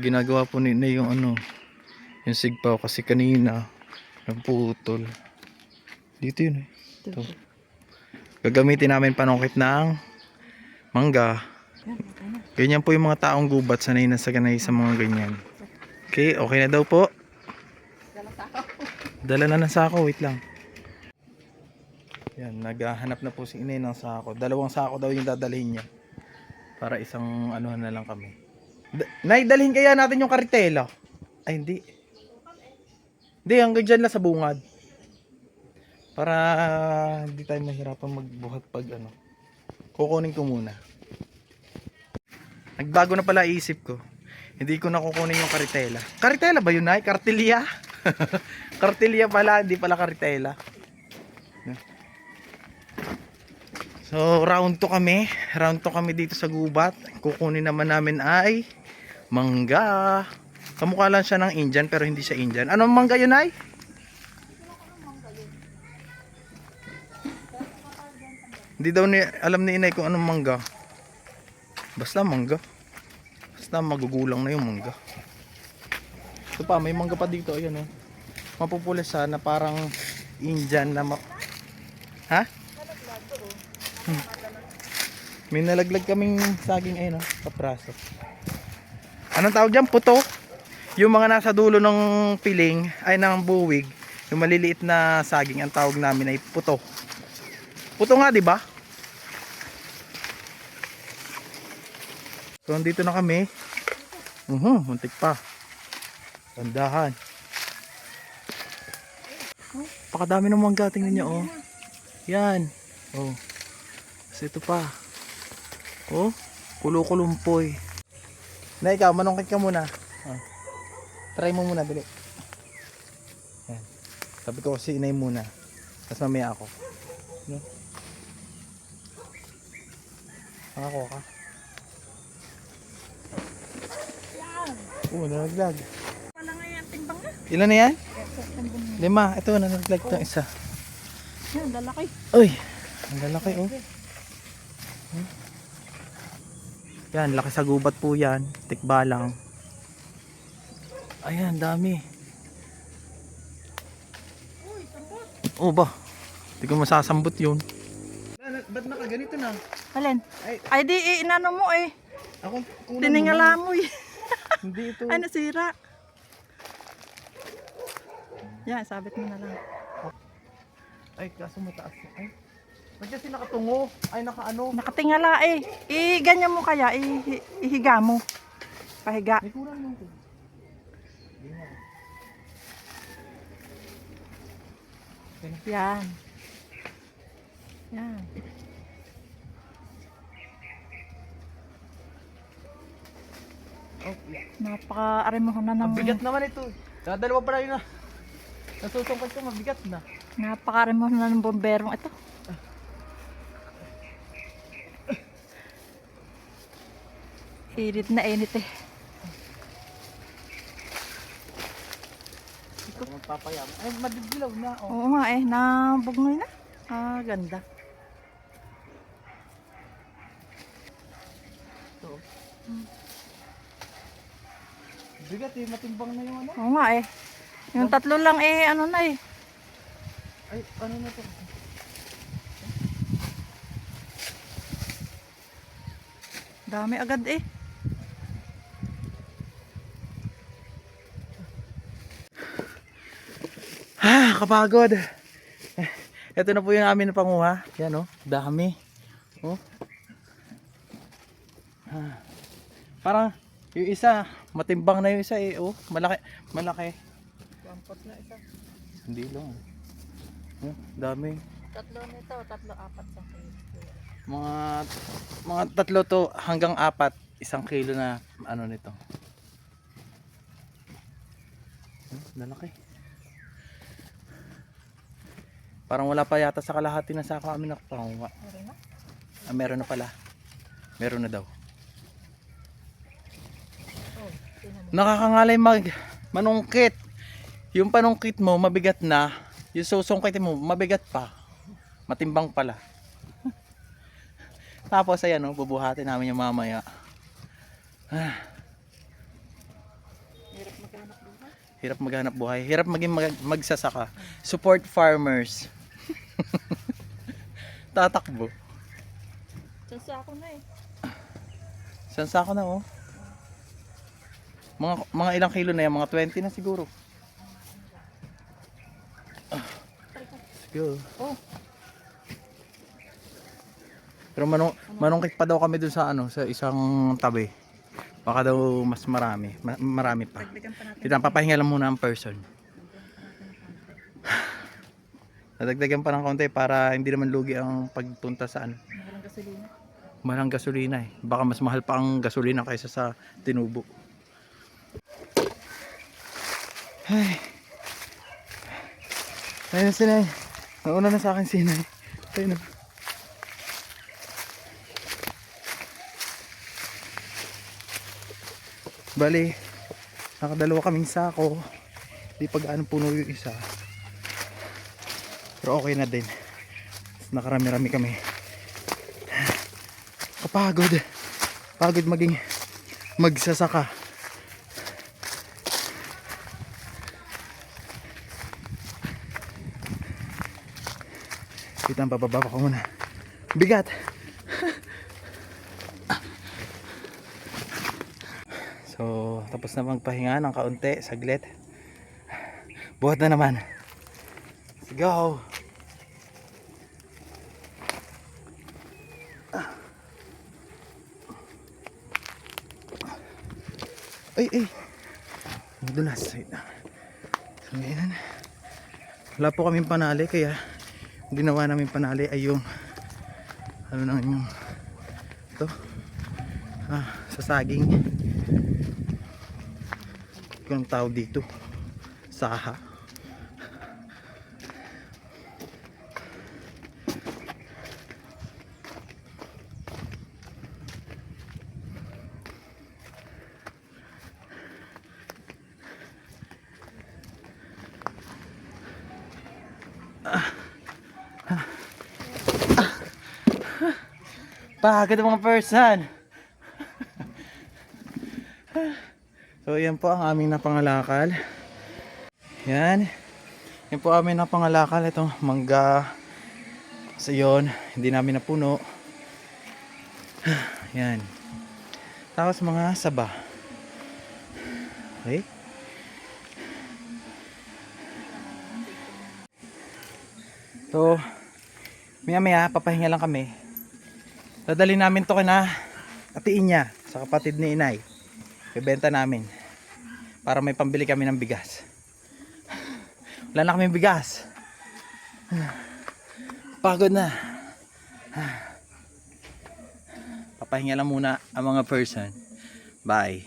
ginagawa po nila yung ano, yung sigpaw kasi kanina nagputol. Dito yun eh. Ito. Gagamitin namin panungkit ng mangga. Ganyan po yung mga taong gubat, sanay na sa mga ganyan. Okay, okay na daw po. Dala na ng sako, wait lang. Yan, naghahanap na po si inay ng sako. 2 sako daw yung dadalhin niya. Para isang ano na lang kami. Nay, dalhin kaya natin yung karitela. Ay, hindi. Hindi, hanggang dyan lang sa bungad. Para hindi tayo mahirapan magbuhat pag ano. Kukunin ko muna. Nagbago na pala isip ko. Hindi ko na kukunin yung karitela. Karitela ba yun, Nay? Kartilya? Kartilya pala, hindi pala karitela. So, round 2 kami. Round 2 kami dito sa gubat. Kukunin naman namin ay mangga. Kamukha lang siya ng Indian pero hindi siya Indian. Anong mangga yun, Nay? Hindi daw alam ni inay kung anong mangga. Basta mangga. Basta magugulang na yung mangga. Ito pa, may mangga pa dito. Ayan o. Mapupulis na parang Indian na ha? May nalaglag kaming saging ayun o. Kapraso. Anong tawag dyan? Puto. Yung mga nasa dulo ng piling ay ng buwig. Yung maliliit na saging ang tawag namin ay puto. Puto nga, di ba? So, andito na kami. Muntik pa. Tandahan. Pakadami ng mangga, tingnan niyo, oh. Yan. Oh. Kasi ito pa. Oh, kulukulumpoy. Na ikaw, manungkit ka muna. Oh. Try mo muna, dali. Yan. Sabi ko si inay muna. Tapos mamaya ako. No? Nakakuha ka. Nalaglag. Wala nga yan, timbang na. Ilan na yan? 5. Ito, nalaglag itong isa. Yan, lalaki. Uy, ang lalaki oh. Yan, laki sa gubat po yan. Tikbalang. Ayan, dami. Oh ba? Hindi ko masasambot yun. Ba't nakaganito na? Alin? Ay di, inano mo eh. Ako, Tiningala mo eh. Hindi ito. Ay, nasira. Yan, sabit mo na lang. Ay, kaso mataas. Ay, ba't kasi nakatungo? Ay, nakaano? Nakatingala eh. Ganyan mo kaya, ihiga mo. Pahiga. May kurang lang ito. Yan. Yan. Oh, yeah. Napaka-arimuhon na ng... Mabigat naman ito. Dalawa pa rin na. Nasusungkat ko, mabigat na. Napaka-arimuhon na ng bomberong ito. Init na init eh. Ito. Magpapayam. Ay, madidilaw na. Oh. Oo nga eh, nabugnoy na. Ganda. Ito. Bigat eh, matimbang na yung ano. Oo nga eh. Yung 3 lang eh, ano na eh. Ay, ano na to? Dami agad eh. Kapagod. Ito na po yung amin na panguha. Yan oh, dami. Oh. Parang yung isa, matimbang na yung isa eh. Oh, malaki, malaki. Kampot na isa. Hindi lang. Oh, dami. 3 nito, 3, 4 sa kilo. Mga 3 to hanggang 4, 1 kilo na ano nito. Lalaki. Parang wala pa yata sa kalahati na sako amin nakapanguha. Meron na? Meron na pala. Meron na daw. Oh, Nakakangalay manungkit. Yung panungkit mo mabigat na, yung susungkit mo mabigat pa. Matimbang pala. Tapos ayan oh, bubuhatin namin yung mamaya. Hirap maghanap buhay. Hirap maging magsasaka. Support farmers. Tatakbo. Sansa ako na eh. Saan sako na oh? Mga ilang kilo na yan? Mga 20 na siguro. Let's go. Oh. Pero manungkit pa daw kami dun sa ano, sa isang tabi. Baka daw mas marami. Marami pa. Dagdagan pa natin. Kita papahinga lang muna ang person. Nadagdagan pa ng konti para hindi naman lugi ang pagpunta sa ano. Walang gasolina. Mahal ang gasolina eh. Baka mas mahal pa ang gasolina kaysa sa tinubo. Ay. Ayun na sinay. Nauna na sa akin sinay. Ayun na. Bali, nakadalawa kaming sako. Di pag-ano puno yung isa. Pero okay na din. Nakarami-rami kami. Kapagod. Pagod maging magsasaka. Kita ang bababa ko muna. Bigat. So, tapos na magpahinga ng kaunti, saglit. Buhat na naman. Let's go. Ay. Madulas. So, ngayon. Wala po kaming panali, kaya ginawa namin panali ay yung ano na yung ito. Sa saging. Yung tawag dito. Saha. Pagod ang mga person. So yan po ang aming napangalakal. Yan. Yan po aming napangalakal. Itong mangga. Kasi yun, hindi namin napuno. Yan. Tapos mga saba. Okay. So, maya papahinga lang kami. Dadali namin to kina atiin niya sa kapatid ni inay. Bebenta namin para may pambili kami ng bigas. Wala na kaming bigas. Pagod na. Papahinga lang muna ang mga person. Bye.